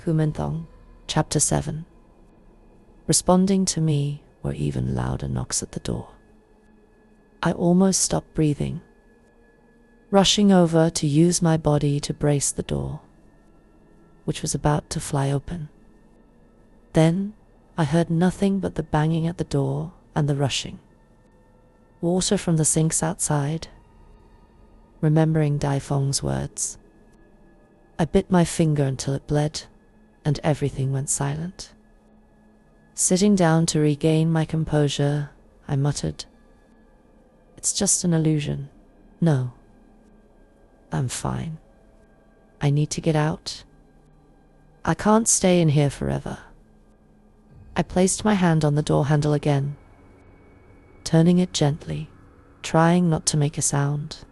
Kumenthong, Chapter 7. Responding to me were even louder knocks at the door. I almost stopped breathing, rushing over to use my body to brace the door, which was about to fly open. Then I heard nothing but the banging at the door and the rushing. Water from the sinks outside. Remembering Dai Feng's words, I bit my finger until it bled, and everything went silent. Sitting down to regain my composure, I muttered, "It's just an illusion. No, I'm fine. I need to get out. I can't stay in here forever." I placed my hand on the door handle again, turning it gently, trying not to make a sound.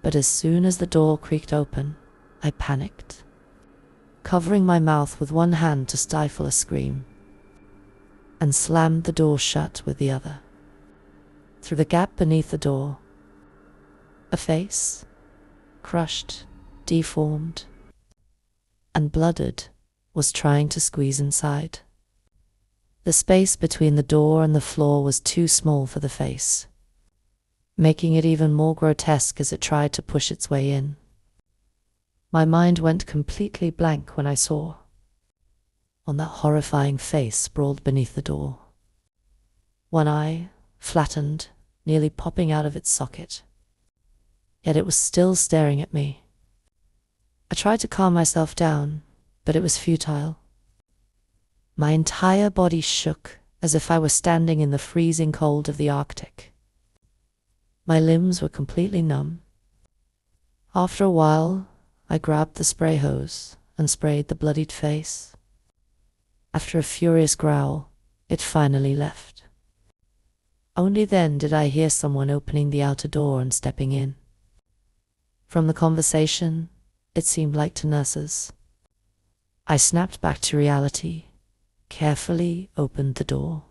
But as soon as the door creaked open, I panicked, covering my mouth with one hand to stifle a scream, and slammed the door shut with the other. Through the gap beneath the door, a face, crushed, deformed, and blooded, was trying to squeeze inside. The space between the door and the floor was too small for the face, making it even more grotesque as it tried to push its way in. My mind went completely blank when I saw, on that horrifying face sprawled beneath the door, one eye, flattened, nearly popping out of its socket. Yet it was still staring at me. I tried to calm myself down, but it was futile. My entire body shook as if I were standing in the freezing cold of the Arctic. My limbs were completely numb. After a while, I grabbed the spray hose and sprayed the bloodied face. After a furious growl, it finally left. Only then did I hear someone opening the outer door and stepping in. From the conversation, it seemed like to nurses. I snapped back to reality, carefully opened the door,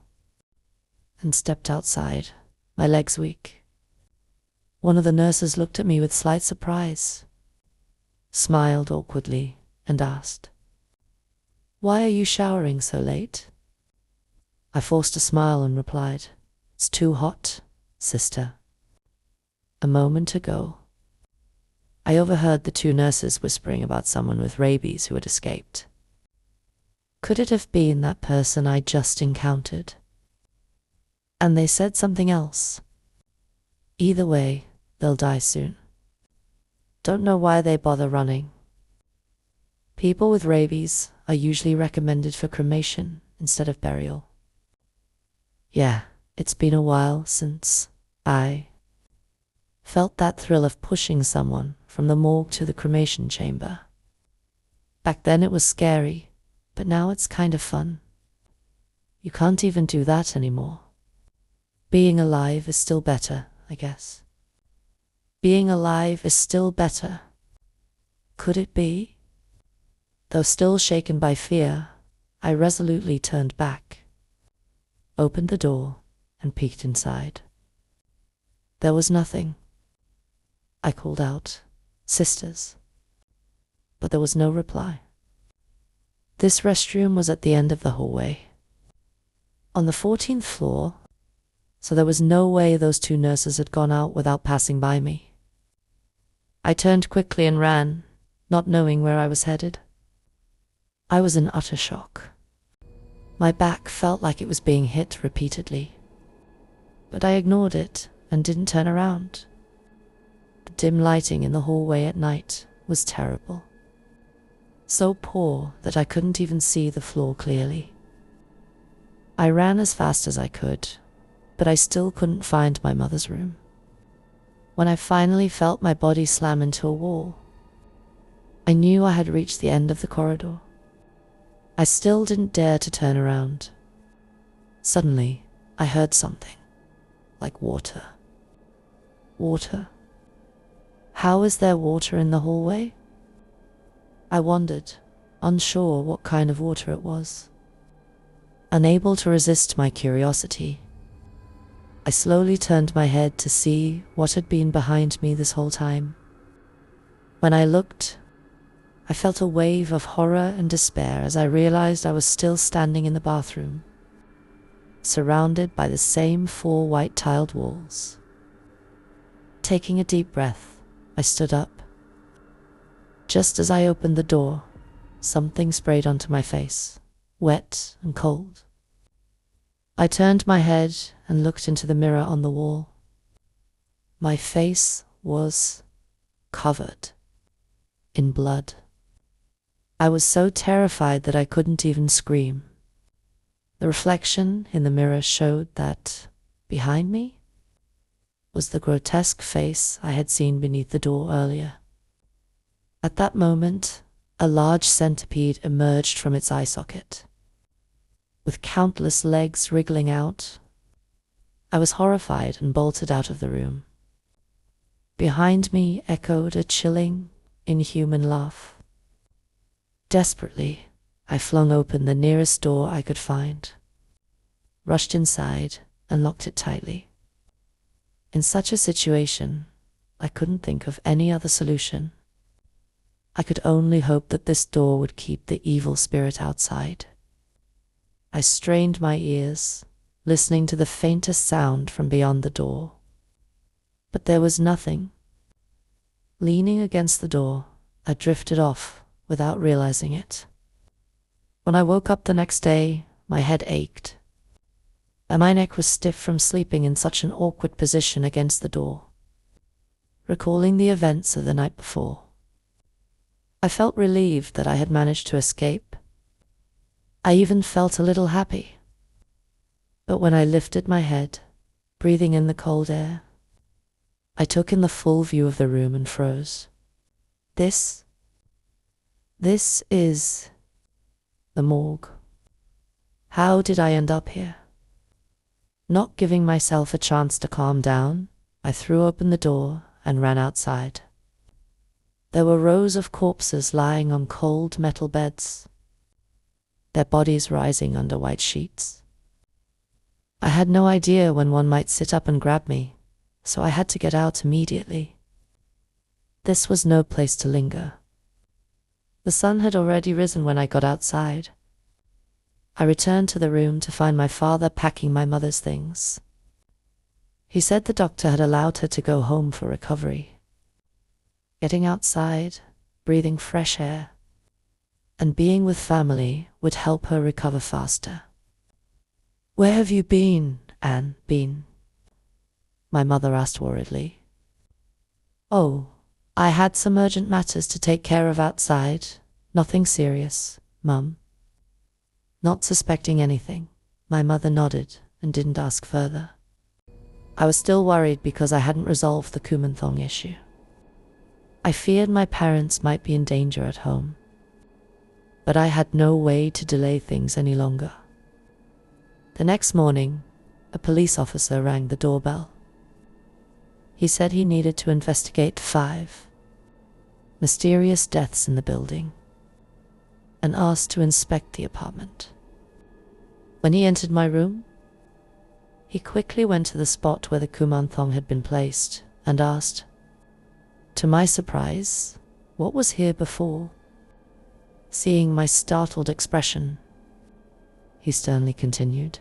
and stepped outside, my legs weak. One of the nurses looked at me with slight surprise, smiled awkwardly, and asked, "Why are you showering so late?" I forced a smile and replied, "It's too hot, sister." A moment ago, I overheard the two nurses whispering about someone with rabies who had escaped. Could it have been that person I just encountered? And they said something else. Either way, they'll die soon. Don't know why they bother running. People with rabies are usually recommended for cremation instead of burial. Yeah, it's been a while since I felt that thrill of pushing someone from the morgue to the cremation chamber. Back then it was scary, but now it's kind of fun. You can't even do that anymore. Being alive is still better, I guess. Being alive is still better. Could it be? Though still shaken by fear, I resolutely turned back, opened the door, and peeked inside. There was nothing. I called out, "Sisters," but there was no reply. This restroom was at the end of the hallway, on the 14th floor, so there was no way those two nurses had gone out without passing by me. I turned quickly and ran, not knowing where I was headed. I was in utter shock. My back felt like it was being hit repeatedly, but I ignored it and didn't turn around. The dim lighting in the hallway at night was terrible, so poor that I couldn't even see the floor clearly. I ran as fast as I could, but I still couldn't find my mother's room. When I finally felt my body slam into a wall, I knew I had reached the end of the corridor. I still didn't dare to turn around. Suddenly, I heard something, like water. Water? How is there water in the hallway? I wondered, unsure what kind of water it was. Unable to resist my curiosity, I slowly turned my head to see what had been behind me this whole time. When I looked, I felt a wave of horror and despair as I realized I was still standing in the bathroom, surrounded by the same 4 white-tiled walls. Taking a deep breath, I stood up. Just as I opened the door, something sprayed onto my face, wet and cold. I turned my head and looked into the mirror on the wall. My face was covered in blood. I was so terrified that I couldn't even scream. The reflection in the mirror showed that behind me was the grotesque face I had seen beneath the door earlier. At that moment, a large centipede emerged from its eye socket, with countless legs wriggling out. I was horrified and bolted out of the room. Behind me echoed a chilling, inhuman laugh. Desperately, I flung open the nearest door I could find, rushed inside, and locked it tightly. In such a situation, I couldn't think of any other solution. I could only hope that this door would keep the evil spirit outside. I strained my ears, listening to the faintest sound from beyond the door. But there was nothing. Leaning against the door, I drifted off without realizing it. When I woke up the next day, my head ached, and my neck was stiff from sleeping in such an awkward position against the door. Recalling the events of the night before, I felt relieved that I had managed to escape. I even felt a little happy. But when I lifted my head, breathing in the cold air, I took in the full view of the room and froze. This is the morgue. How did I end up here? Not giving myself a chance to calm down, I threw open the door and ran outside. There were rows of corpses lying on cold metal beds, their bodies rising under white sheets. I had no idea when one might sit up and grab me, so I had to get out immediately. This was no place to linger. The sun had already risen when I got outside. I returned to the room to find my father packing my mother's things. He said the doctor had allowed her to go home for recovery. Getting outside, breathing fresh air, and being with family would help her recover faster. "Where have you been, Anne, been?" my mother asked worriedly. "Oh, I had some urgent matters to take care of outside. Nothing serious, Mum." Not suspecting anything, my mother nodded and didn't ask further. I was still worried because I hadn't resolved the Kumanthong issue. I feared my parents might be in danger at home, but I had no way to delay things any longer. The next morning, a police officer rang the doorbell. He said he needed to investigate 5 mysterious deaths in the building and asked to inspect the apartment. When he entered my room, he quickly went to the spot where the Kumanthong had been placed and asked, to my surprise, what was here before. Seeing my startled expression, he sternly continued,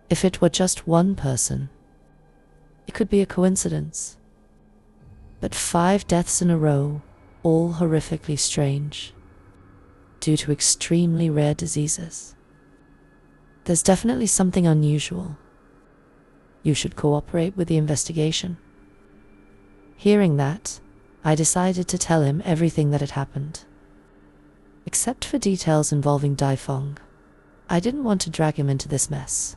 "If it were just one person, it could be a coincidence. But 5 deaths in a row, all horrifically strange, due to extremely rare diseases. There's definitely something unusual. You should cooperate with the investigation." Hearing that, I decided to tell him everything that had happened. Except for details involving Daifeng, I didn't want to drag him into this mess.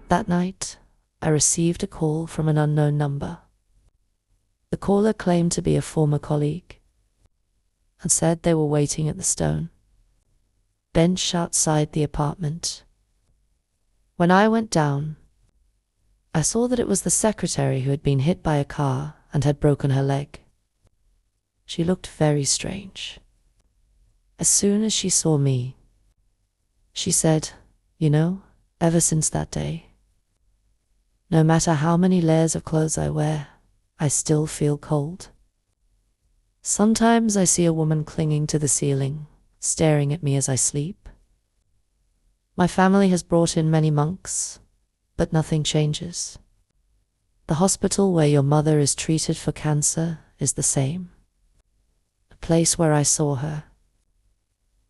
That night, I received a call from an unknown number. The caller claimed to be a former colleague and said they were waiting at the stone bench outside the apartment. When I went down, I saw that it was the secretary who had been hit by a car and had broken her leg. She looked very strange. As soon as she saw me, she said, "You know, ever since that day, no matter how many layers of clothes I wear, I still feel cold." Sometimes I see a woman clinging to the ceiling, staring at me as I sleep. My family has brought in many monks, but nothing changes. The hospital where your mother is treated for cancer is the same. The place where I saw her.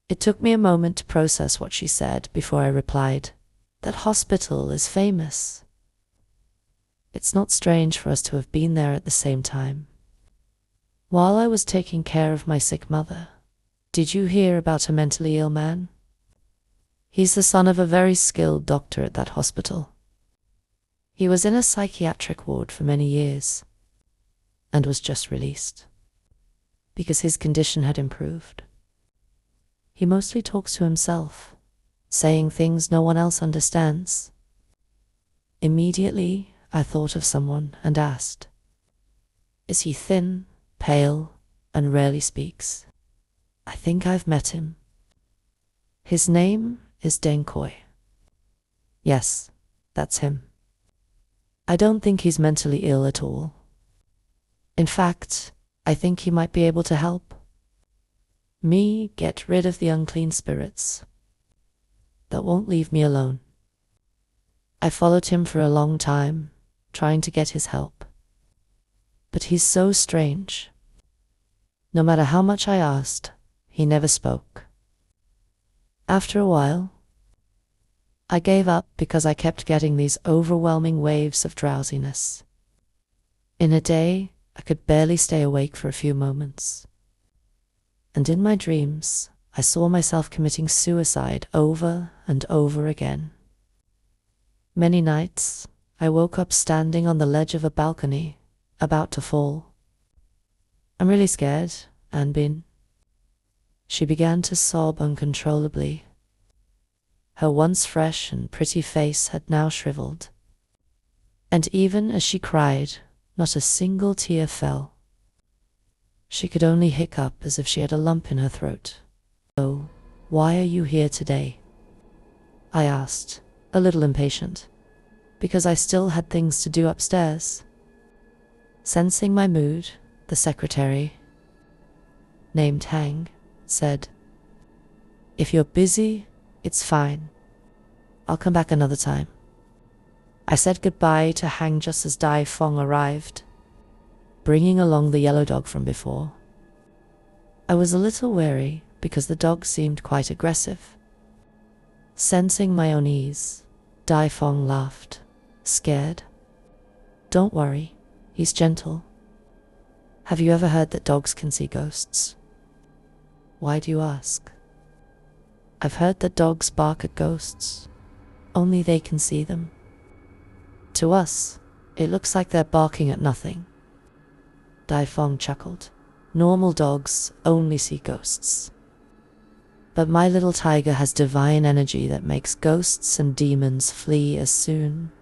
It took me a moment to process what she said before I replied, "That hospital is famous." It's not strange for us to have been there at the same time. While I was taking care of my sick mother, did you hear about a mentally ill man? He's the son of a very skilled doctor at that hospital. He was in a psychiatric ward for many years and was just released because his condition had improved. He mostly talks to himself, saying things no one else understands. Immediately, I thought of someone and asked, "Is he thin, pale, and rarely speaks?" "I think I've met him." "His name is Denkoi." "Yes, that's him." "I don't think he's mentally ill at all. In fact, I think he might be able to help me get rid of the unclean spirits that won't leave me alone." I followed him for a long time, trying to get his help. But he's so strange. No matter how much I asked, he never spoke. After a while, I gave up because I kept getting these overwhelming waves of drowsiness. In a day, I could barely stay awake for a few moments. And in my dreams, I saw myself committing suicide over and over again. Many nights, I woke up standing on the ledge of a balcony, about to fall. "I'm really scared, Anbin." She began to sob uncontrollably. Her once fresh and pretty face had now shriveled. And even as she cried, not a single tear fell. She could only hiccup as if she had a lump in her throat. "Oh, why are you here today?" I asked, a little impatient, because I still had things to do upstairs. Sensing my mood, the secretary, named Hang, said, "If you're busy, it's fine. I'll come back another time." I said goodbye to Hang just as Dai Fong arrived, bringing along the yellow dog from before. I was a little wary because the dog seemed quite aggressive. Sensing my unease, Dai Fong laughed, scared. "Don't worry, he's gentle. Have you ever heard that dogs can see ghosts?" "Why do you ask?" "I've heard that dogs bark at ghosts. Only they can see them. To us, it looks like they're barking at nothing." Dai Fong chuckled. "Normal dogs only see ghosts. But my little tiger has divine energy that makes ghosts and demons flee as soon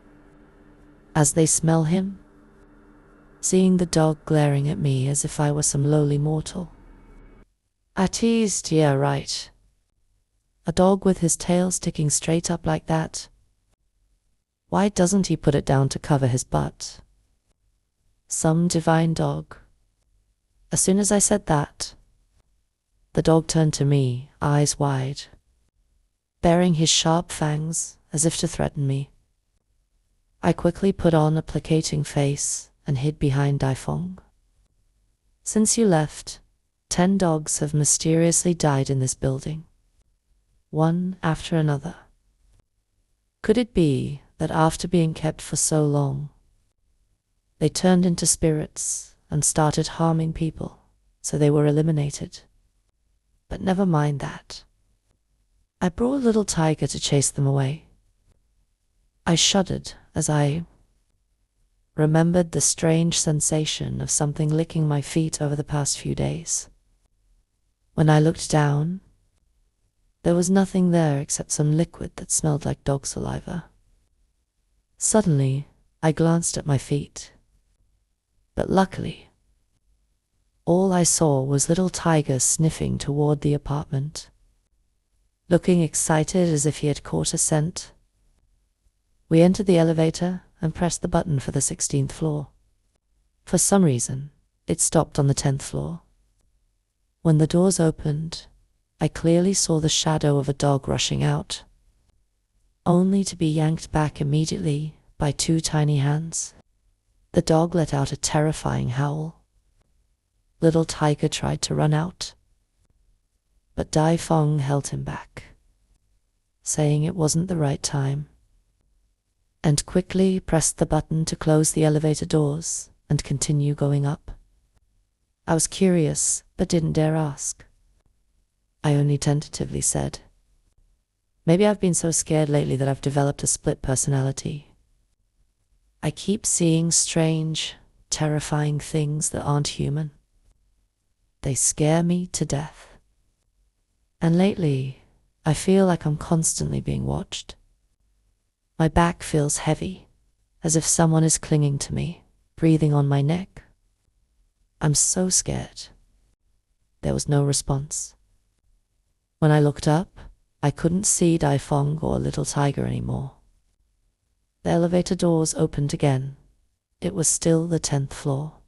as they smell him." Seeing the dog glaring at me as if I were some lowly mortal, I teased, "Yeah, right. A dog with his tail sticking straight up like that. Why doesn't he put it down to cover his butt? Some divine dog." As soon as I said that, the dog turned to me, eyes wide, baring his sharp fangs as if to threaten me. I quickly put on a placating face and hid behind Dai Fong. "Since you left, 10 dogs have mysteriously died in this building, one after another. Could it be that after being kept for so long, they turned into spirits and started harming people, so they were eliminated? But never mind that. I brought little Tiger to chase them away." I shuddered as I remembered the strange sensation of something licking my feet over the past few days. When I looked down, there was nothing there except some liquid that smelled like dog saliva. Suddenly, I glanced at my feet. But luckily, all I saw was little Tiger sniffing toward the apartment, looking excited as if he had caught a scent. We entered the elevator and pressed the button for the 16th floor. For some reason, it stopped on the 10th floor. When the doors opened, I clearly saw the shadow of a dog rushing out, only to be yanked back immediately by two tiny hands. The dog let out a terrifying howl. Little Tiger tried to run out, but Dai Feng held him back, saying it wasn't the right time, and quickly pressed the button to close the elevator doors and continue going up. I was curious, but didn't dare ask. I only tentatively said, "Maybe I've been so scared lately that I've developed a split personality. I keep seeing strange, terrifying things that aren't human. They scare me to death. And lately, I feel like I'm constantly being watched. My back feels heavy, as if someone is clinging to me, breathing on my neck. I'm so scared." There was no response. When I looked up, I couldn't see Dai Feng or Little Tiger anymore. The elevator doors opened again. It was still the 10th floor.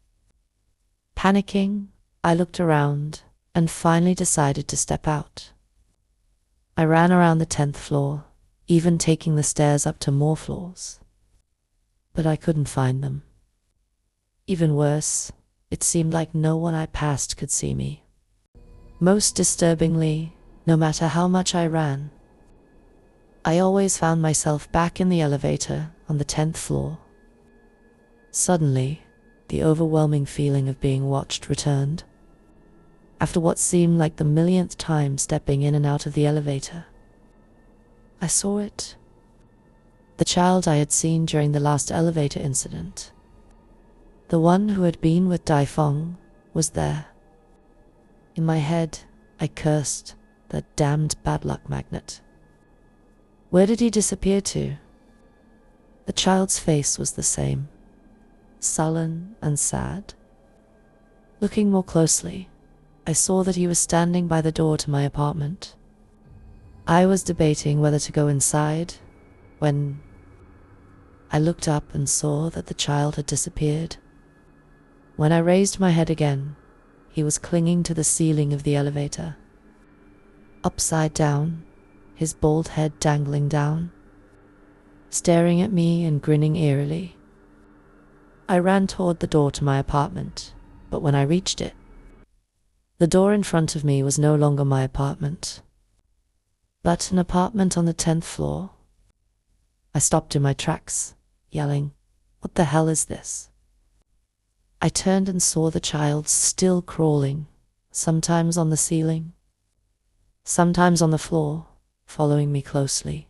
Panicking, I looked around and finally decided to step out. I ran around the 10th floor, even taking the stairs up to more floors. But I couldn't find them. Even worse, it seemed like no one I passed could see me. Most disturbingly, no matter how much I ran, I always found myself back in the elevator on the 10th floor. Suddenly, the overwhelming feeling of being watched returned. After what seemed like the millionth time stepping in and out of the elevator, I saw it. The child I had seen during the last elevator incident, the one who had been with Dai Feng, was there. In my head, I cursed that damned bad luck magnet. Where did he disappear to? The child's face was the same, sullen and sad. Looking more closely, I saw that he was standing by the door to my apartment. I was debating whether to go inside when I looked up and saw that the child had disappeared. When I raised my head again, he was clinging to the ceiling of the elevator, upside down, his bald head dangling down, staring at me and grinning eerily. I ran toward the door to my apartment, but when I reached it, the door in front of me was no longer my apartment, but an apartment on the 10th floor. I stopped in my tracks, yelling, "What the hell is this?" I turned and saw the child still crawling, sometimes on the ceiling, sometimes on the floor, following me closely.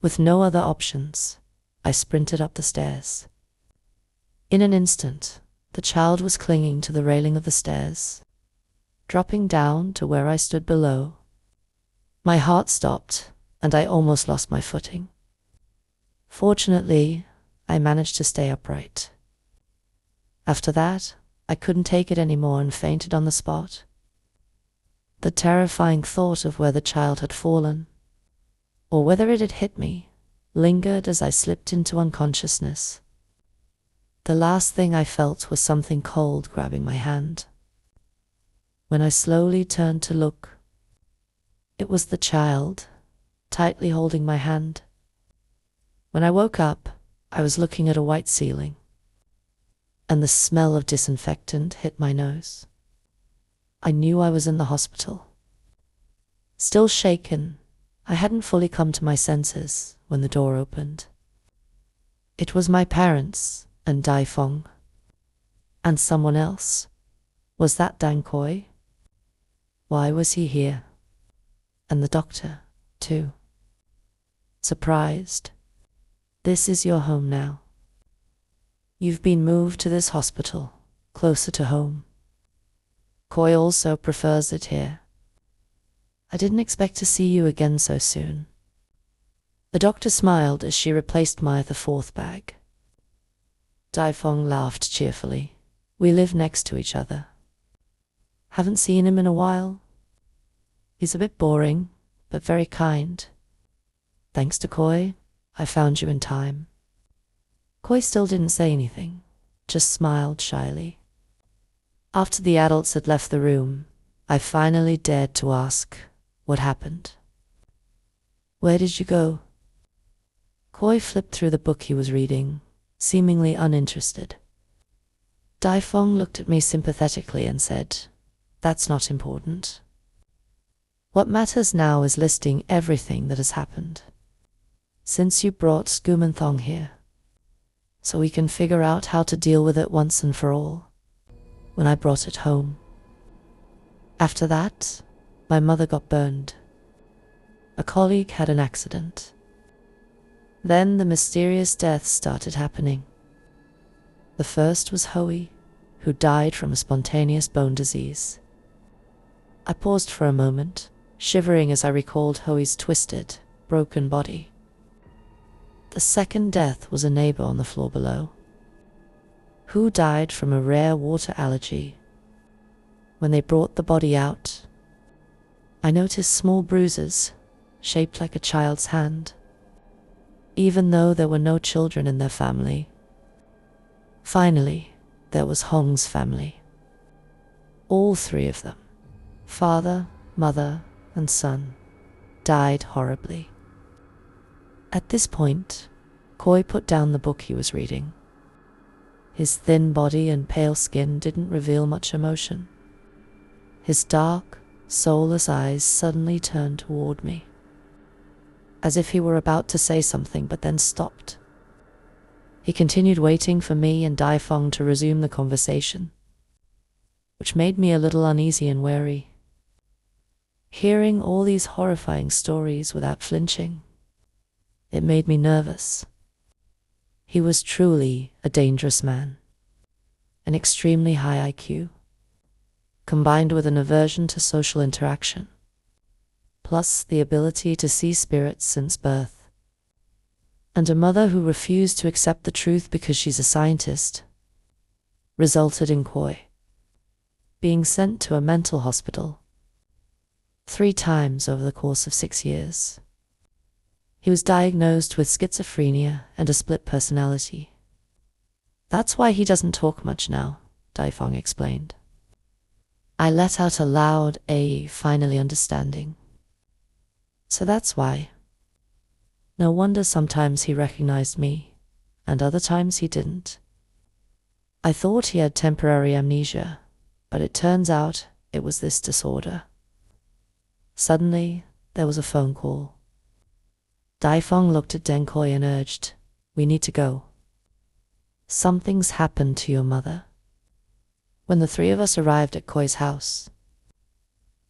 With no other options, I sprinted up the stairs. In an instant, the child was clinging to the railing of the stairs, dropping down to where I stood below. My heart stopped, and I almost lost my footing. Fortunately, I managed to stay upright. After that, I couldn't take it anymore and fainted on the spot. The terrifying thought of where the child had fallen, or whether it had hit me, lingered as I slipped into unconsciousness. The last thing I felt was something cold grabbing my hand. When I slowly turned to look, it was the child, tightly holding my hand. When I woke up, I was looking at a white ceiling, and the smell of disinfectant hit my nose. I knew I was in the hospital. Still shaken, I hadn't fully come to my senses when the door opened. It was my parents and Dai Feng. And someone else. Was that Dan Koi? Why was he here? And the doctor, too. Surprised. "This is your home now. You've been moved to this hospital, closer to home. Koi also prefers it here. I didn't expect to see you again so soon." The doctor smiled as she replaced the 4th bag. Dai Feng laughed cheerfully. "We live next to each other. Haven't seen him in a while. He's a bit boring, but very kind. Thanks to Koi, I found you in time." Koi still didn't say anything, just smiled shyly. After the adults had left the room, I finally dared to ask, what happened? Where did you go? Koi flipped through the book he was reading, seemingly uninterested. Daifeng looked at me sympathetically and said, "That's not important. What matters now is listing everything that has happened since you brought Skumenthong here, so we can figure out how to deal with it once and for all." When I brought it home. After that, my mother got burned. A colleague had an accident. Then the mysterious deaths started happening. The first was Hoey, who died from a spontaneous bone disease. I paused for a moment, shivering as I recalled Hoey's twisted, broken body. The second death was a neighbor on the floor below, who died from a rare water allergy. When they brought the body out, I noticed small bruises, shaped like a child's hand, even though there were no children in their family. Finally, there was Hong's family. All three of them, father, mother, and son, died horribly. At this point, Koi put down the book he was reading. His thin body and pale skin didn't reveal much emotion. His dark, soulless eyes suddenly turned toward me, as if he were about to say something but then stopped. He continued waiting for me and Daifeng to resume the conversation, which made me a little uneasy and wary. Hearing all these horrifying stories without flinching, it made me nervous. He was truly a dangerous man, an extremely high IQ, combined with an aversion to social interaction, plus the ability to see spirits since birth, and a mother who refused to accept the truth because she's a scientist, resulted in Koi being sent to a mental hospital 3 times over the course of 6 years. He was diagnosed with schizophrenia and a split personality. That's why he doesn't talk much now, Daifeng explained. I let out a loud finally understanding. So that's why. No wonder sometimes he recognized me, and other times he didn't. I thought he had temporary amnesia, but it turns out it was this disorder. Suddenly, there was a phone call. Daifeng looked at Deng Koi and urged, "We need to go. Something's happened to your mother." When the 3 of us arrived at Koi's house,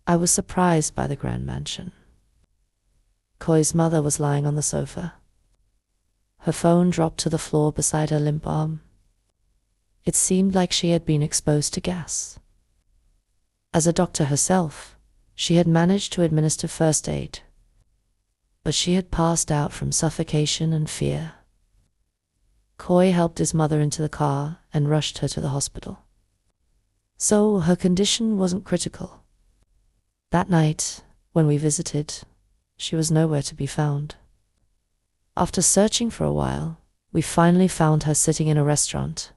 I was surprised by the grand mansion. Koi's mother was lying on the sofa. Her phone dropped to the floor beside her limp arm. It seemed like she had been exposed to gas. As a doctor herself, she had managed to administer first aid, but she had passed out from suffocation and fear. Koi helped his mother into the car and rushed her to the hospital. So her condition wasn't critical. That night, when we visited, she was nowhere to be found. After searching for a while, we finally found her sitting in a restaurant.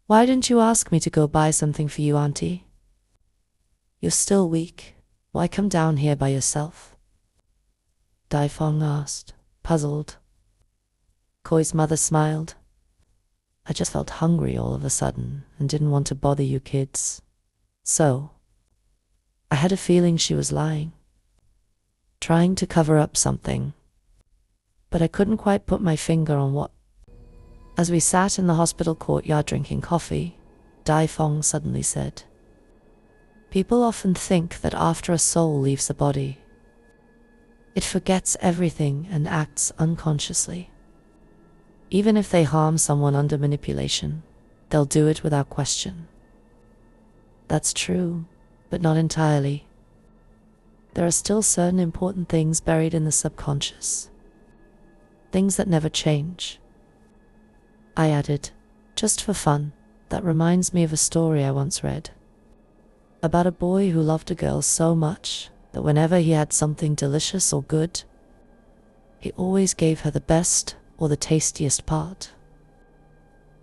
"Why didn't you ask me to go buy something for you, Auntie? You're still weak. Why come down here by yourself?" Daifeng asked, puzzled. Koi's mother smiled. "I just felt hungry all of a sudden and didn't want to bother you kids. So, I had a feeling she was lying, trying to cover up something, but I couldn't quite put my finger on what." As we sat in the hospital courtyard drinking coffee, Daifeng suddenly said, "People often think that after a soul leaves the body, it forgets everything and acts unconsciously. Even if they harm someone under manipulation, they'll do it without question. That's true, but not entirely. There are still certain important things buried in the subconscious, things that never change." I added, just for fun, "That reminds me of a story I once read, about a boy who loved a girl so much that whenever he had something delicious or good, he always gave her the best or the tastiest part.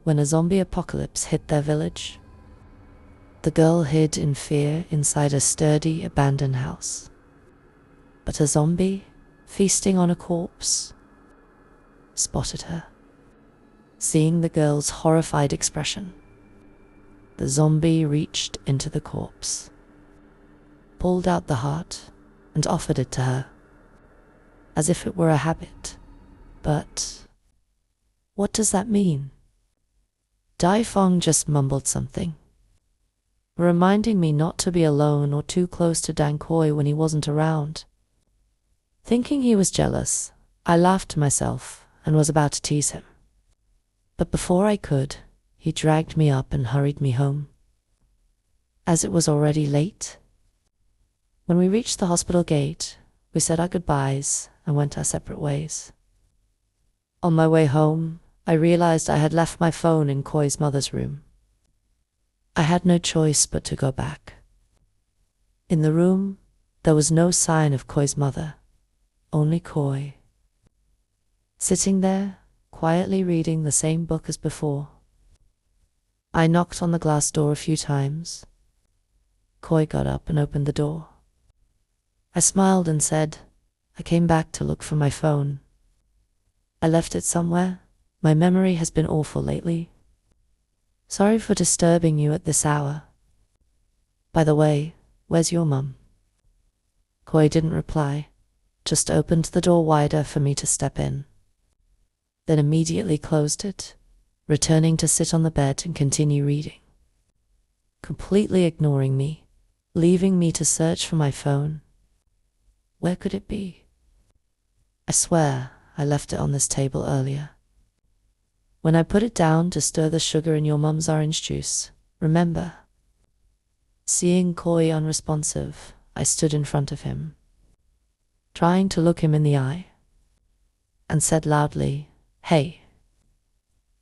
When a zombie apocalypse hit their village, The girl hid in fear inside a sturdy, abandoned house. But a zombie, feasting on a corpse, spotted her. Seeing the girl's horrified expression, the zombie reached into the corpse, pulled out the heart, and offered it to her, as if it were a habit. But what does that mean? Dai Feng just mumbled something, reminding me not to be alone or too close to Dan Koi when he wasn't around. Thinking he was jealous, I laughed to myself and was about to tease him. But before I could, he dragged me up and hurried me home, as it was already late. When we reached the hospital gate, we said our goodbyes and went our separate ways. On my way home, I realized I had left my phone in Koi's mother's room. I had no choice but to go back. In the room, there was no sign of Koi's mother, only Koi, sitting there, quietly reading the same book as before. I knocked on the glass door a few times. Koi got up and opened the door. I smiled and said, "I came back to look for my phone. I left it somewhere. My memory has been awful lately. Sorry for disturbing you at this hour. By the way, where's your mum?" Koi didn't reply, just opened the door wider for me to step in, then immediately closed it, returning to sit on the bed and continue reading, completely ignoring me, leaving me to search for my phone. Where could it be? I swear I left it on this table earlier. When I put it down to stir the sugar in your mum's orange juice, remember? Seeing Koi unresponsive, I stood in front of him, trying to look him in the eye, and said loudly, "Hey,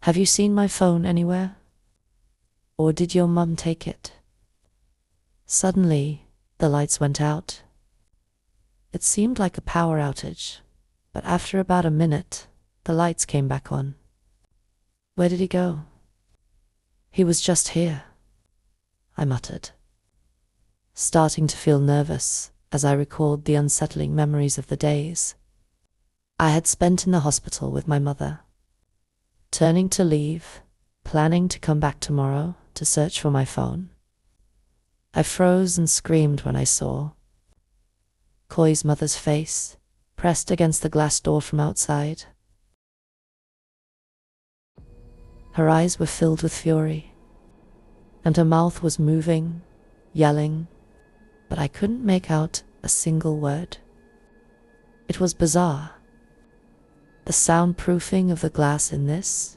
have you seen my phone anywhere? Or did your mum take it?" Suddenly, the lights went out. It seemed like a power outage, but after about a minute, the lights came back on. Where did he go? He was just here, I muttered, starting to feel nervous as I recalled the unsettling memories of the days I had spent in the hospital with my mother. Turning to leave, planning to come back tomorrow to search for my phone, I froze and screamed when I saw Koi's mother's face pressed against the glass door from outside. Her eyes were filled with fury, and her mouth was moving, yelling, but I couldn't make out a single word. It was bizarre. The soundproofing of the glass in this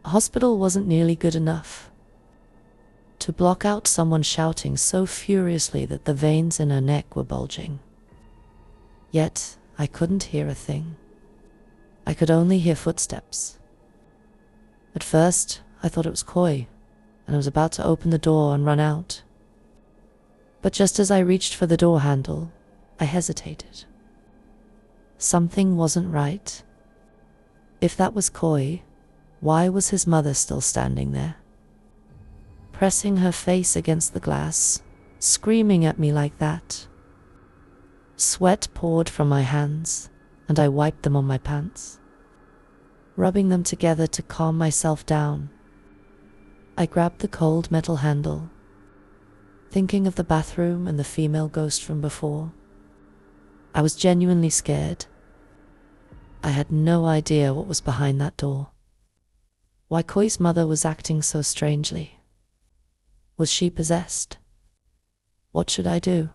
hospital wasn't nearly good enough to block out someone shouting so furiously that the veins in her neck were bulging. Yet I couldn't hear a thing. I could only hear footsteps. At first, I thought it was Koi, and I was about to open the door and run out. But just as I reached for the door handle, I hesitated. Something wasn't right. If that was Koi, why was his mother still standing there, pressing her face against the glass, screaming at me like that? Sweat poured from my hands, and I wiped them on my pants, rubbing them together to calm myself down. I grabbed the cold metal handle, thinking of the bathroom and the female ghost from before. I was genuinely scared. I had no idea what was behind that door. Why Koi's mother was acting so strangely. Was she possessed? What should I do?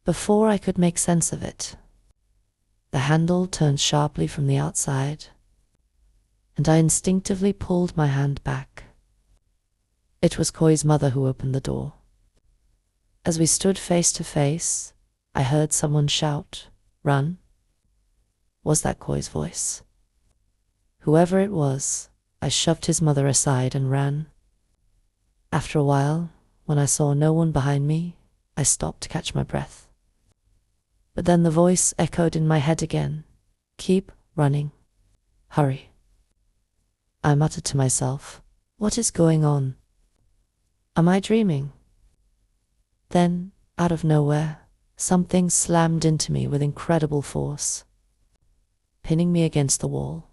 Before I could make sense of it, the handle turned sharply from the outside, and I instinctively pulled my hand back. It was Koi's mother who opened the door. As we stood face to face, I heard someone shout, "Run!" Was that Koi's voice? Whoever it was, I shoved his mother aside and ran. After a while, when I saw no one behind me, I stopped to catch my breath. But then the voice echoed in my head again. "Keep running. Hurry." I muttered to myself, "What is going on?" Am I dreaming? Then, out of nowhere, something slammed into me with incredible force, pinning me against the wall.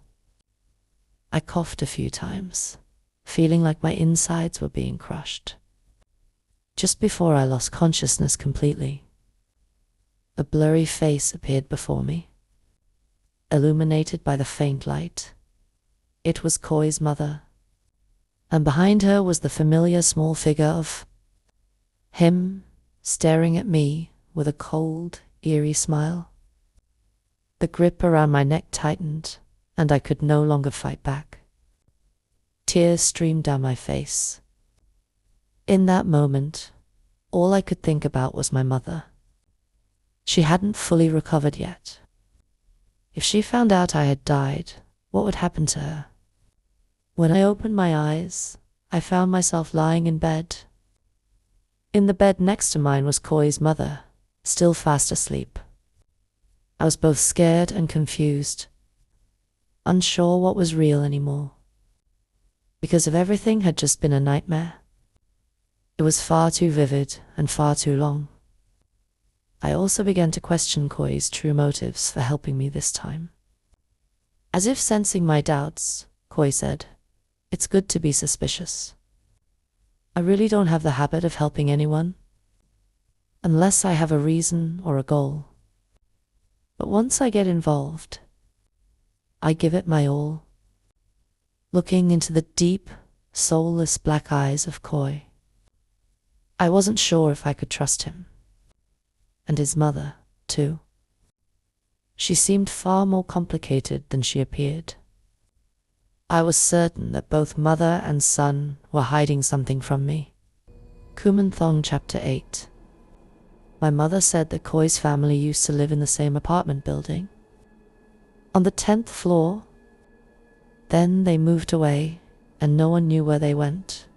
I coughed a few times, feeling like my insides were being crushed. Just before I lost consciousness completely, a blurry face appeared before me, illuminated by the faint light. It was Koi's mother, and behind her was the familiar small figure of him, staring at me with a cold, eerie smile. The grip around my neck tightened, and I could no longer fight back. Tears streamed down my face. In that moment, all I could think about was my mother. She hadn't fully recovered yet. If she found out I had died, what would happen to her? When I opened my eyes, I found myself lying in bed. In the bed next to mine was Koi's mother, still fast asleep. I was both scared and confused, unsure what was real anymore. Because if everything had just been a nightmare, it was far too vivid and far too long. I also began to question Koi's true motives for helping me this time. As if sensing my doubts, Koi said, "It's good to be suspicious. I really don't have the habit of helping anyone, unless I have a reason or a goal. But once I get involved, I give it my all." Looking into the deep, soulless black eyes of Koi, I wasn't sure if I could trust him. And his mother, too. She seemed far more complicated than she appeared. I was certain that both mother and son were hiding something from me. Kumanthong Chapter 8. My mother said that Koi's family used to live in the same apartment building, on the 10th floor. Then they moved away, and no one knew where they went.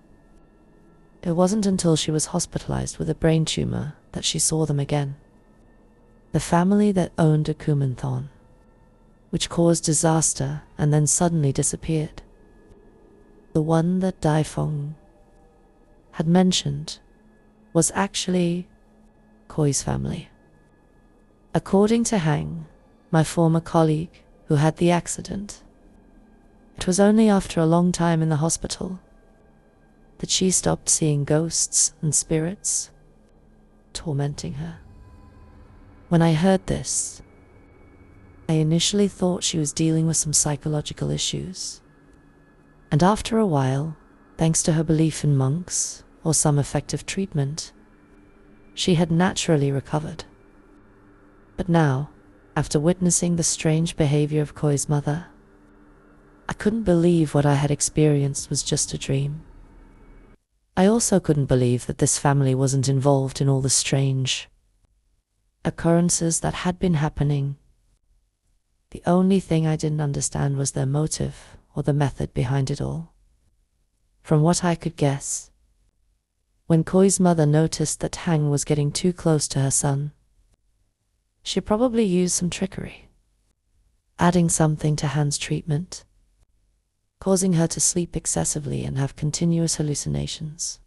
It wasn't until she was hospitalized with a brain tumor that she saw them again. The family that owned a Kumanthong, which caused disaster and then suddenly disappeared. The one that Daifeng had mentioned was actually Koi's family. According to Hang, my former colleague who had the accident, it was only after a long time in the hospital that she stopped seeing ghosts and spirits tormenting her. When I heard this, I initially thought she was dealing with some psychological issues. And after a while, thanks to her belief in monks or some effective treatment, she had naturally recovered. But now, after witnessing the strange behavior of Koi's mother, I couldn't believe what I had experienced was just a dream. I also couldn't believe that this family wasn't involved in all the strange occurrences that had been happening. The only thing I didn't understand was their motive or the method behind it all. From what I could guess, when Koi's mother noticed that Hang was getting too close to her son, she probably used some trickery, adding something to Han's treatment, causing her to sleep excessively and have continuous hallucinations.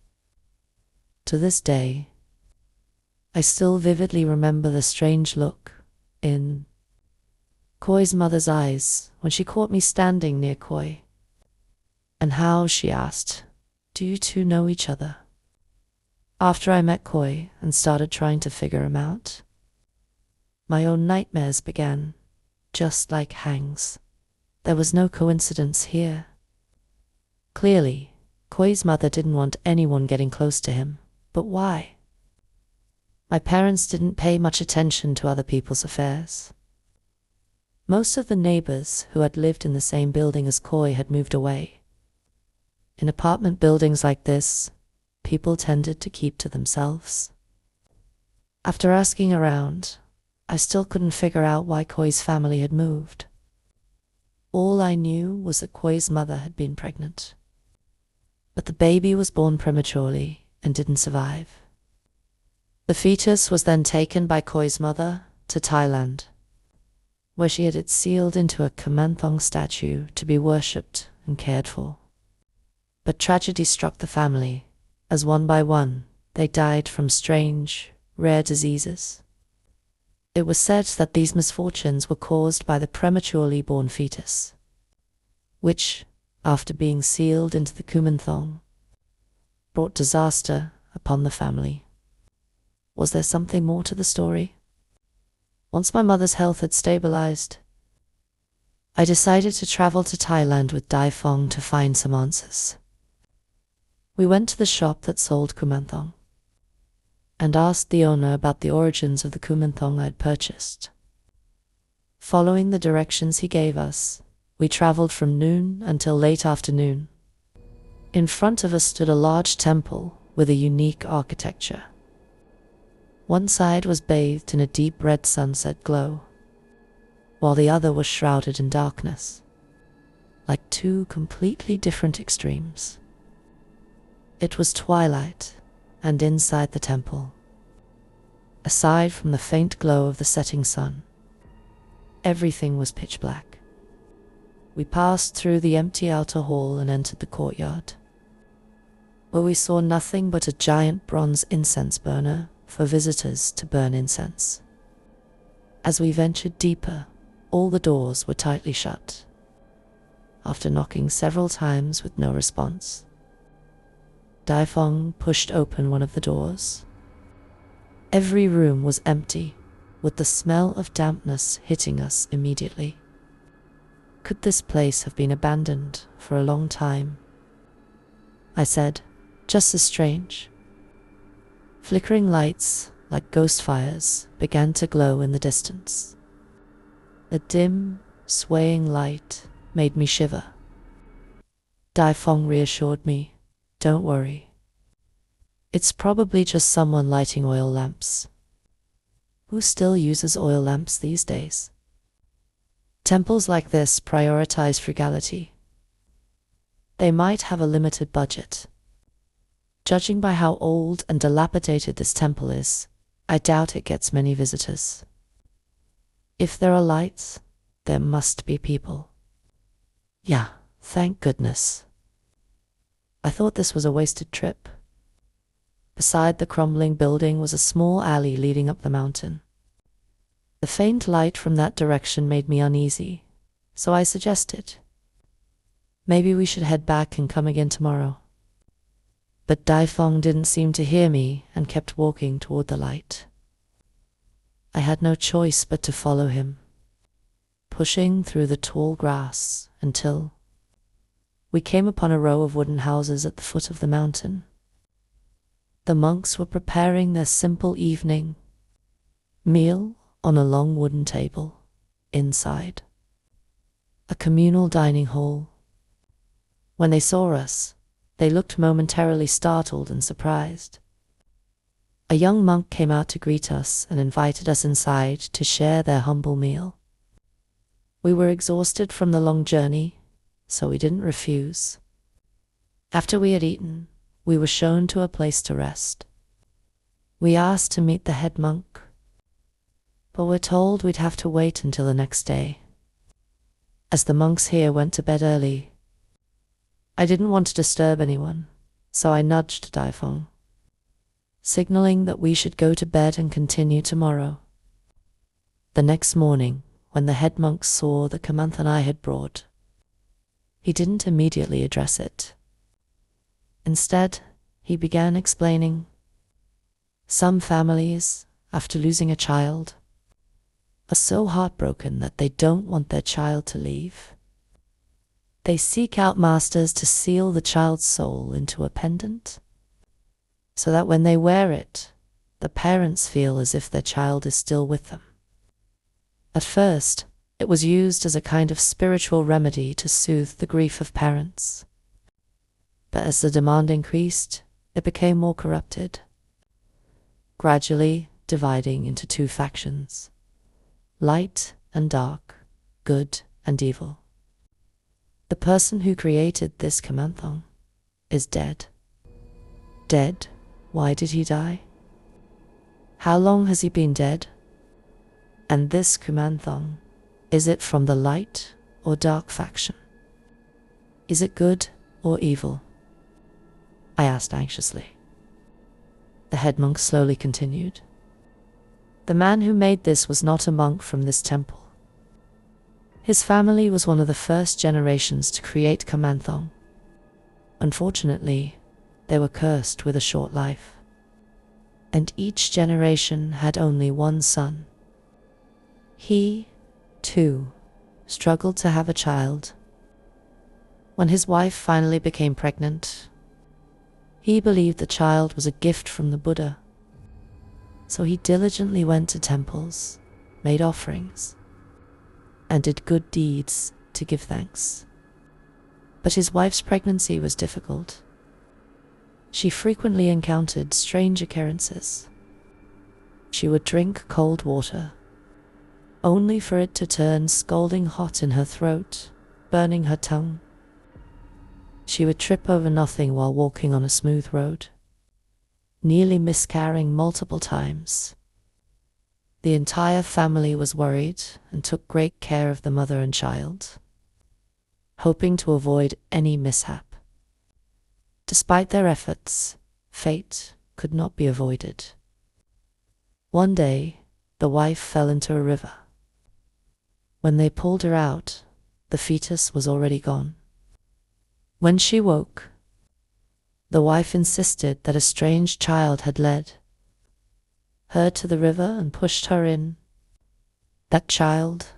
To this day, I still vividly remember the strange look in Koi's mother's eyes when she caught me standing near Koi, and how she asked, "Do you two know each other?" After I met Koi and started trying to figure him out, my own nightmares began, just like Hang's. There was no coincidence here. Clearly, Koi's mother didn't want anyone getting close to him, but why? My parents didn't pay much attention to other people's affairs. Most of the neighbors who had lived in the same building as Koi had moved away. In apartment buildings like this, people tended to keep to themselves. After asking around, I still couldn't figure out why Koi's family had moved. All I knew was that Koi's mother had been pregnant, but the baby was born prematurely and didn't survive. The fetus was then taken by Koi's mother to Thailand, where she had it sealed into a Kumanthong statue to be worshipped and cared for. But tragedy struck the family as one by one they died from strange, rare diseases. It was said that these misfortunes were caused by the prematurely born fetus, which, after being sealed into the kumanthong, brought disaster upon the family. Was there something more to the story? Once my mother's health had stabilized, I decided to travel to Thailand with Dai Fong to find some answers. We went to the shop that sold kumanthong and asked the owner about the origins of the kumanthong I'd purchased. Following the directions he gave us, we traveled from noon until late afternoon. In front of us stood a large temple with a unique architecture. One side was bathed in a deep red sunset glow, while the other was shrouded in darkness, like two completely different extremes. It was twilight, and inside the temple, aside from the faint glow of the setting sun, everything was pitch black. We passed through the empty outer hall and entered the courtyard, where we saw nothing but a giant bronze incense burner for visitors to burn incense. As we ventured deeper, all the doors were tightly shut. After knocking several times with no response, Dai Fong pushed open one of the doors. Every room was empty, with the smell of dampness hitting us immediately. Could this place have been abandoned for a long time? I said, just as strange. Flickering lights, like ghost fires, began to glow in the distance. The dim, swaying light made me shiver. Dai Fong reassured me, "Don't worry. It's probably just someone lighting oil lamps." Who still uses oil lamps these days? Temples like this prioritize frugality. They might have a limited budget. Judging by how old and dilapidated this temple is, I doubt it gets many visitors. If there are lights, there must be people. Yeah, thank goodness. I thought this was a wasted trip. Beside the crumbling building was a small alley leading up the mountain. The faint light from that direction made me uneasy, so I suggested, maybe we should head back and come again tomorrow. But Dai Fong didn't seem to hear me and kept walking toward the light. I had no choice but to follow him, pushing through the tall grass until we came upon a row of wooden houses at the foot of the mountain. The monks were preparing their simple evening meal on a long wooden table inside a communal dining hall. When they saw us, they looked momentarily startled and surprised. A young monk came out to greet us and invited us inside to share their humble meal. We were exhausted from the long journey, so we didn't refuse. After we had eaten, we were shown to a place to rest. We asked to meet the head monk, but were told we'd have to wait until the next day, as the monks here went to bed early. I didn't want to disturb anyone, so I nudged Dai Fong, signaling that we should go to bed and continue tomorrow. The next morning, when the head monk saw the kumanthong I had brought, he didn't immediately address it. Instead, he began explaining, some families, after losing a child, are so heartbroken that they don't want their child to leave. They seek out masters to seal the child's soul into a pendant, so that when they wear it, the parents feel as if their child is still with them. At first, it was used as a kind of spiritual remedy to soothe the grief of parents. But as the demand increased, it became more corrupted, gradually dividing into two factions, light and dark, good and evil. The person who created this kumanthong is dead. Dead? Why did he die? How long has he been dead? And this kumanthong, is it from the light or dark faction? Is it good or evil? I asked anxiously. the head monk slowly continued. The man who made this was not a monk from this temple. His family was one of the first generations to create Kamanthong. Unfortunately, they were cursed with a short life, and each generation had only one son. He, too, struggled to have a child. When his wife finally became pregnant, he believed the child was a gift from the Buddha. So he diligently went to temples, made offerings, and did good deeds to give thanks. But his wife's pregnancy was difficult. She frequently encountered strange occurrences. She would drink cold water, only for it to turn scalding hot in her throat, burning her tongue. She would trip over nothing while walking on a smooth road, nearly miscarrying multiple times. The entire family was worried and took great care of the mother and child, hoping to avoid any mishap. Despite their efforts, fate could not be avoided. One day, the wife fell into a river. When they pulled her out, the fetus was already gone. When she woke, the wife insisted that a strange child had led her to the river and pushed her in. That child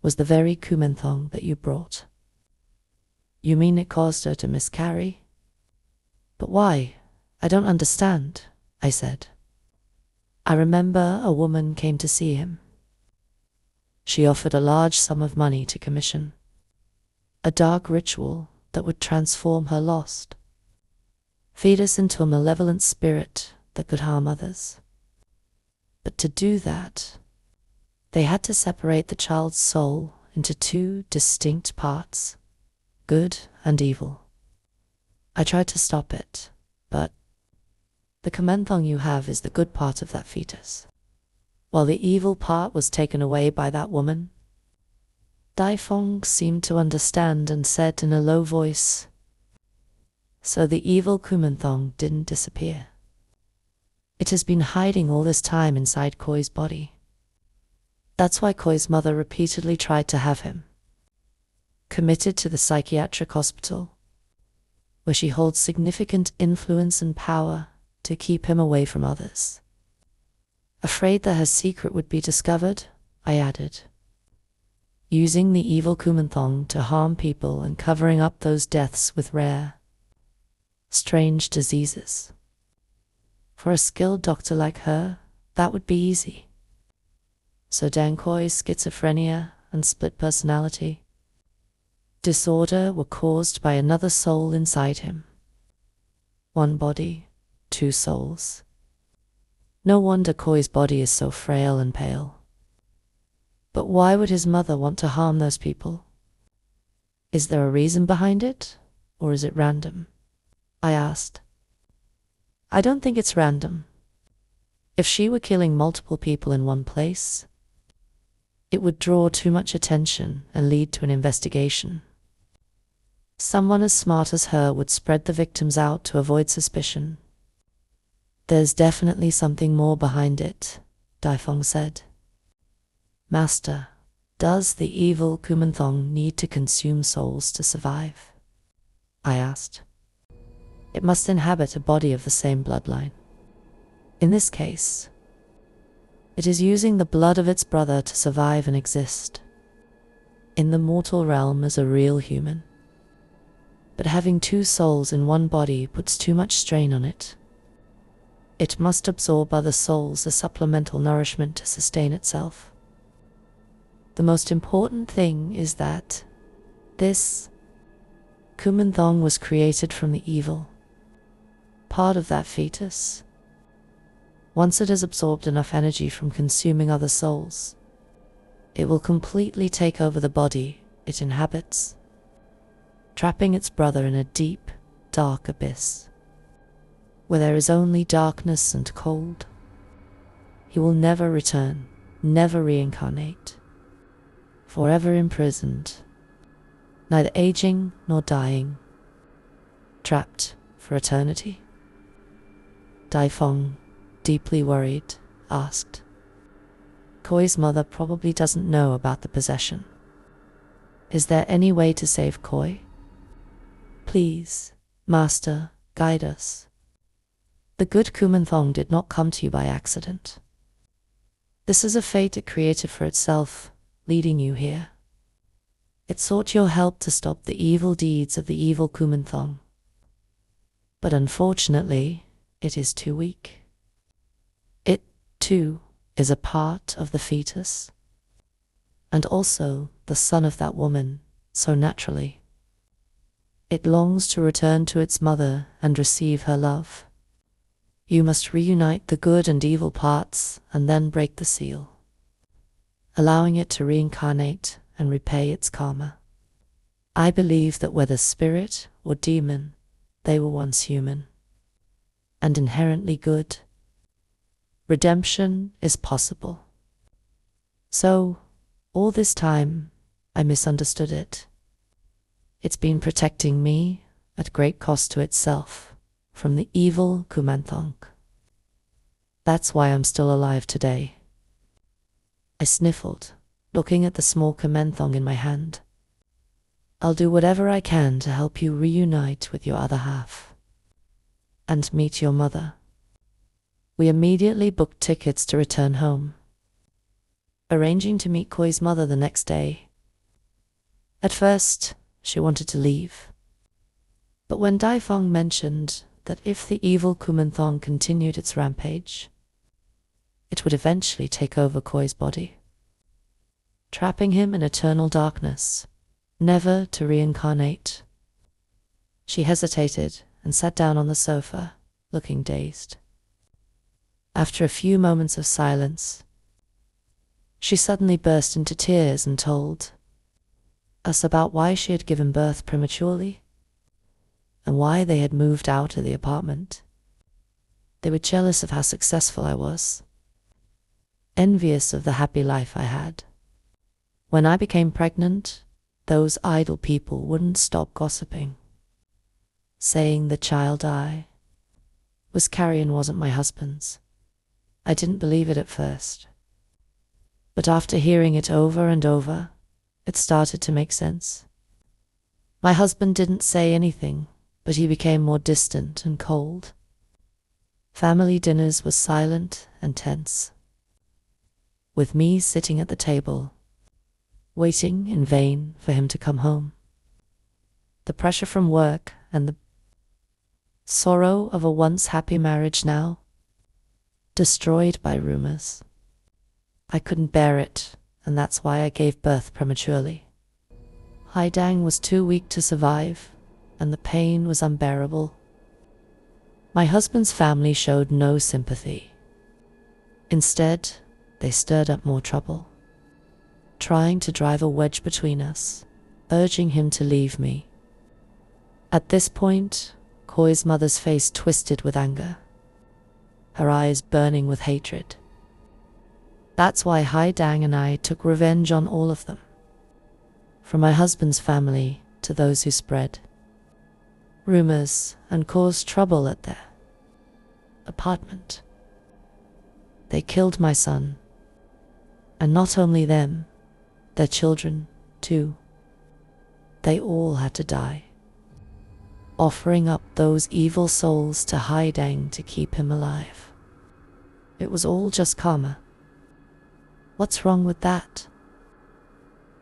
was the very Kumenthong that you brought. You mean it caused her to miscarry? But why? I don't understand, I said. I remember a woman came to see him. She offered a large sum of money to commission a dark ritual that would transform her lost fetus into a malevolent spirit that could harm others. But to do that, they had to separate the child's soul into two distinct parts, good and evil. I tried to stop it, but the Kamanthong you have is the good part of that fetus, while the evil part was taken away by that woman. Daifeng seemed to understand and said in a low voice, so the evil Kumanthong didn't disappear. It has been hiding all this time inside Koi's body. That's why Koi's mother repeatedly tried to have him committed to the psychiatric hospital, where she holds significant influence and power to keep him away from others. Afraid that her secret would be discovered, I added, using the evil Kumanthong to harm people and covering up those deaths with rare, strange diseases. For a skilled doctor like her, that would be easy. So Dankoi's schizophrenia and split personality disorder were caused by another soul inside him. One body, two souls. No wonder Koi's body is so frail and pale. But why would his mother want to harm those people? Is there a reason behind it, or is it random? I asked. I don't think it's random. If she were killing multiple people in one place, it would draw too much attention and lead to an investigation. Someone as smart as her would spread the victims out to avoid suspicion. There's definitely something more behind it, Daifeng said. Master, does the evil Kumanthong need to consume souls to survive? I asked. It must inhabit a body of the same bloodline. In this case, it is using the blood of its brother to survive and exist in the mortal realm as a real human. But having two souls in one body puts too much strain on it. It must absorb other souls as supplemental nourishment to sustain itself. The most important thing is that this Kumanthong was created from the evil part of that fetus. Once it has absorbed enough energy from consuming other souls, it will completely take over the body it inhabits, trapping its brother in a deep, dark abyss, where there is only darkness and cold. He will never return, never reincarnate, forever imprisoned, neither aging nor dying, trapped for eternity. Dai Feng, deeply worried, asked. Koi's mother probably doesn't know about the possession. Is there any way to save Koi? Please, Master, guide us. The good Kumanthong did not come to you by accident. This is a fate it created for itself, leading you here. It sought your help to stop the evil deeds of the evil Kumanthong. But unfortunately, it is too weak. It, too, is a part of the fetus, and also the son of that woman, so naturally. It longs to return to its mother and receive her love. You must reunite the good and evil parts and then break the seal, allowing it to reincarnate and repay its karma. I believe that whether spirit or demon, they were once human and inherently good. Redemption is possible. So, all this time, I misunderstood it. It's been protecting me at great cost to itself from the evil Kumanthong. That's why I'm still alive today. I sniffled, looking at the small Kumanthong in my hand. I'll do whatever I can to help you reunite with your other half and meet your mother. We immediately booked tickets to return home, arranging to meet Koi's mother the next day. At first, she wanted to leave, but when Dai Feng mentioned that if the evil Kumanthong continued its rampage, it would eventually take over Koi's body, trapping him in eternal darkness, never to reincarnate. She hesitated and sat down on the sofa, looking dazed. After a few moments of silence, she suddenly burst into tears and told us about why she had given birth prematurely and why they had moved out of the apartment. They were jealous of how successful I was, envious of the happy life I had. When I became pregnant, those idle people wouldn't stop gossiping, saying the child I was carrying wasn't my husband's. I didn't believe it at first, but after hearing it over and over, it started to make sense. My husband didn't say anything, but he became more distant and cold. Family dinners were silent and tense, with me sitting at the table, waiting in vain for him to come home. The pressure from work and the sorrow of a once happy marriage now destroyed by rumors. I couldn't bear it, and that's why I gave birth prematurely. Haidang was too weak to survive, and the pain was unbearable. My husband's family showed no sympathy. Instead, they stirred up more trouble, trying to drive a wedge between us, urging him to leave me. At this point, Koi's mother's face twisted with anger, her eyes burning with hatred. That's why Haidang and I took revenge on all of them, from my husband's family to those who spread rumors and caused trouble at their apartment. They killed my son, and not only them, their children too. They all had to die, offering up those evil souls to Haidang to keep him alive. It was all just karma. What's wrong with that?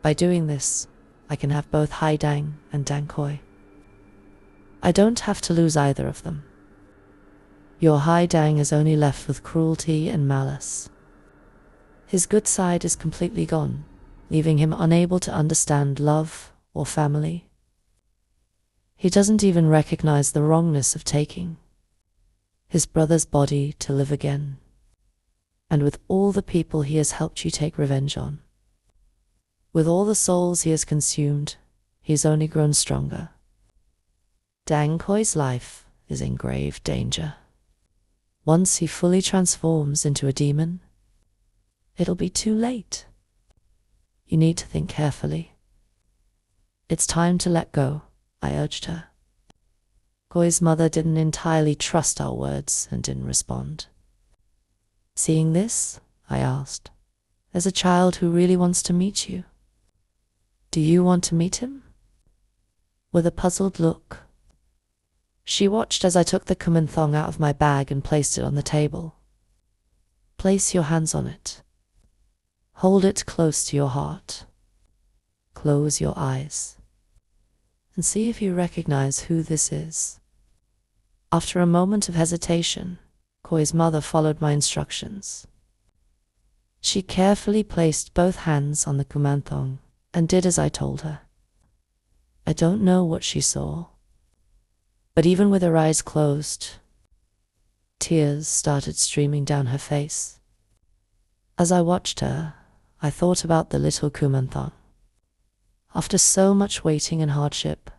By doing this, I can have both Haidang and Dang Koi. I don't have to lose either of them. Your Haidang is only left with cruelty and malice. His good side is completely gone, leaving him unable to understand love or family. He doesn't even recognize the wrongness of taking his brother's body to live again, and with all the people he has helped you take revenge on, with all the souls he has consumed, he's only grown stronger. Dang Koi's life is in grave danger. Once he fully transforms into a demon, it'll be too late. You need to think carefully. It's time to let go, I urged her. Koi's mother didn't entirely trust our words and didn't respond. Seeing this, I asked, "There's a child who really wants to meet you. Do you want to meet him?" With a puzzled look, she watched as I took the kumanthong out of my bag and placed it on the table. "Place your hands on it. Hold it close to your heart. Close your eyes and see if you recognize who this is." After a moment of hesitation, Koi's mother followed my instructions. She carefully placed both hands on the kumanthong and did as I told her. I don't know what she saw, but even with her eyes closed, tears started streaming down her face. As I watched her, I thought about the little kumanthong. After so much waiting and hardship,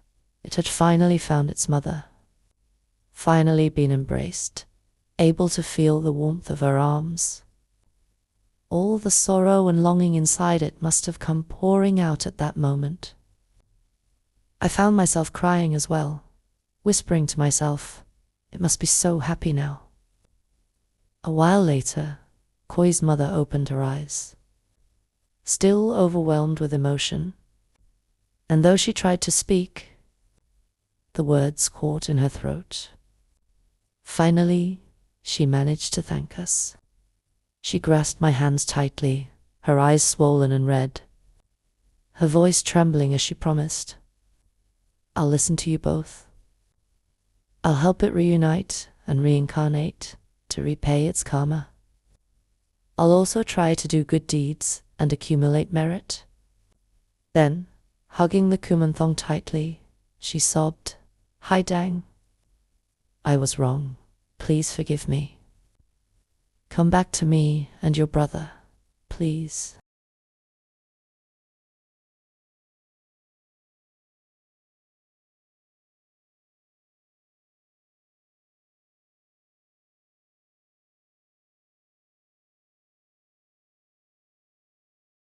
it had finally found its mother, finally been embraced, able to feel the warmth of her arms. All the sorrow and longing inside it must have come pouring out at that moment. I found myself crying as well, whispering to myself, "It must be so happy now." A while later, Koi's mother opened her eyes, still overwhelmed with emotion, and though she tried to speak, the words caught in her throat. Finally, she managed to thank us. She grasped my hands tightly, her eyes swollen and red, her voice trembling as she promised, "I'll listen to you both. I'll help it reunite and reincarnate to repay its karma. I'll also try to do good deeds and accumulate merit." Then, hugging the kumanthong tightly, she sobbed, "Hai Dang. I was wrong. Please forgive me. Come back to me and your brother, please."